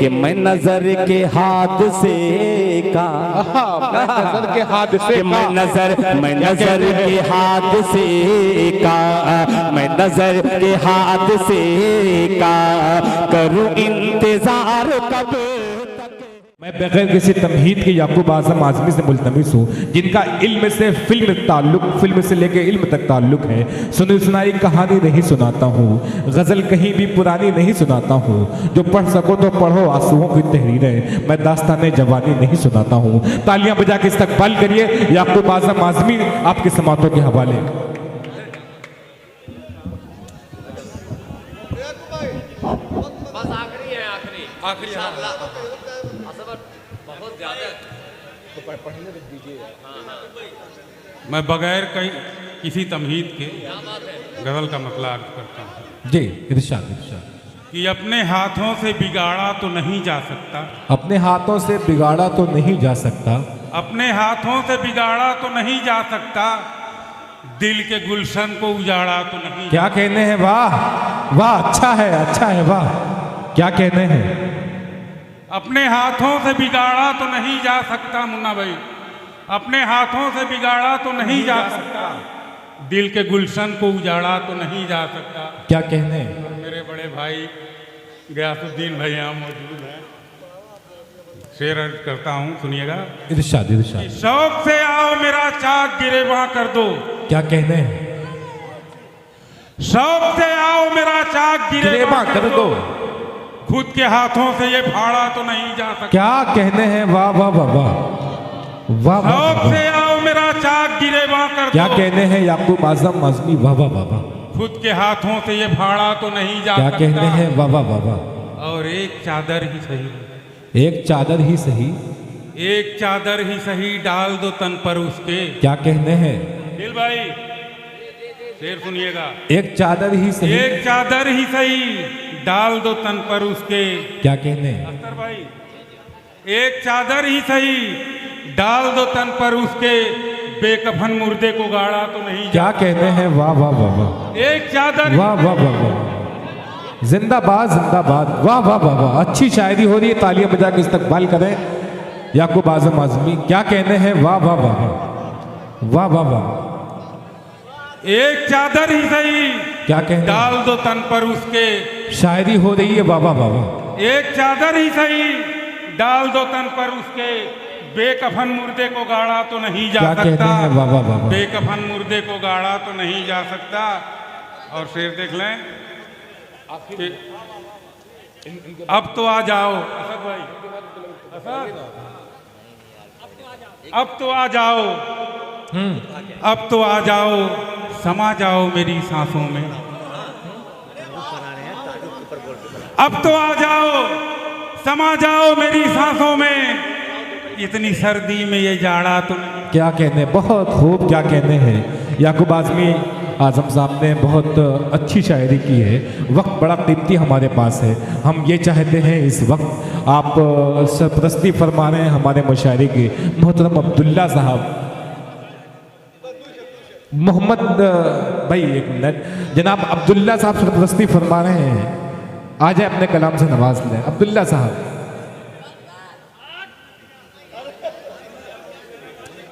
कि मैं नजर के हाथ से का मैं नजर के हाथ से कि मैं नजर के हाथ से का मैं नजर के हाथ से का करूं इंतजार कब। मैं बगैर किसी तमहीद के याकूब आजम आजमी से मुल्तमिस हूँ, जिनका इल्म से फिल्म से लेकर इल्म तक ताल्लुक है। सुनी सुनाई कहानी नहीं सुनाता हूँ, गज़ल कहीं भी पुरानी नहीं सुनाता हूँ। जो पढ़ सको तो पढ़ो आंसुओं की तहरीरें, मैं दास्तान जवानी नहीं सुनाता हूँ। तालियां बजा के इस्तकबाल करिए याकूब आजम आजमी आपके समातों के हवाले। आखिरी बहुत ज्यादा मैं बगैर किसी तमहीद के गज़ल का मतला अर्ज करता हूँ। जी इरशाद कि अपने हाथों से बिगाड़ा तो नहीं जा सकता, अपने हाथों से बिगाड़ा तो नहीं जा सकता, अपने हाथों से बिगाड़ा तो नहीं जा सकता, दिल के गुलशन को उजाड़ा तो नहीं। क्या कहने हैं, वाह वाह, अच्छा है वाह, क्या कहने हैं। अपने हाथों से बिगाड़ा तो नहीं जा सकता मुन्ना भाई, अपने हाथों से बिगाड़ा तो नहीं जा सकता, दिल के गुलशन को उजाड़ा तो नहीं जा सकता। क्या कहने हैं। मेरे बड़े भाई गयासुद्दीन भाई यहाँ मौजूद हैं, शेर अर्ज करता हूँ, सुनिएगा। इरशाद शौक से आओ मेरा चाक गिरेबां कर दो। क्या कहने हैं। शौक से आओ मेरा चाक गिरेबां कर दो, खुद के हाथों से ये फाड़ा तो नहीं जा सकता। क्या कहने हैं, वाह वाह वाह वाह वाह। शौक से आओ मेरा चाक गिरेबां कर दो। क्या कहने हैं याकूब आजम आजमी, वाह वाह वाह वाह। खुद के हाथों से ये फाड़ा तो नहीं जा क्या सकता। कहने हैं, वाह वाह वाह वाह। और एक चादर ही सही, एक चादर ही सही, एक चादर ही सही डाल दो तन पर उसके। क्या कहने हैं। दिल भाई शेर सुनिएगा। एक चादर ही सही, एक चादर ही सही डाल दो तन पर उसके। क्या कहने हैं। अख्तर भाई, एक चादर ही सही डाल दो तन पर उसके, बेकफन मुर्दे को गाड़ा तो नहीं। क्या कहने हैं, वाह वाह वाह वाह। एक चादर, वाह वाह वाह वाह, जिंदाबाद जिंदाबाद, वाह वाह वाह वाह। अच्छी शायरी हो रही है, तालियां बजा के इस्तकबाल करें याकूब आजम आजमी। क्या कहने हैं, वाह वाह वाह वाह वाह वाह वाह। एक चादर ही सही क्या कहने डाल दो तन पर उसके। शायरी हो रही है, वाह वाह वाह वाह। एक चादर ही सही डाल दो तन पर उसके, बेकफन मुर्दे को गाड़ा तो नहीं जा क्या सकता। कहने हैं, वाह वाह वाह वाह। बेकफन मुर्दे को गाड़ा तो नहीं जा सकता। और शेर देख लें कि अब तो आ जाओ असद भाई, असद अब तो आ जाओ, अब तो आ जाओ, समा जाओ मेरी सांसों में। अब तो आ जाओ, समा जाओ मेरी सांसों में, इतनी सर्दी में ये जाड़ा तो नहीं। क्या कहने, बहुत खूब, क्या कहने हैं। याकूब आजमी आजम साहब ने बहुत अच्छी शायरी की है। वक्त बड़ा कीमती हमारे पास है, हम ये चाहते हैं इस वक्त आप सरपरस्ती फरमा रहे हैं हमारे मुशायरे के मोहतरम अब्दुल्ला साहब, मोहम्मद भाई एक मिनट, जनाब अब्दुल्ला साहब सरपरस्ती फरमा रहे हैं, आ जाए अपने कलाम से नवाज लें अब्दुल्ला साहब।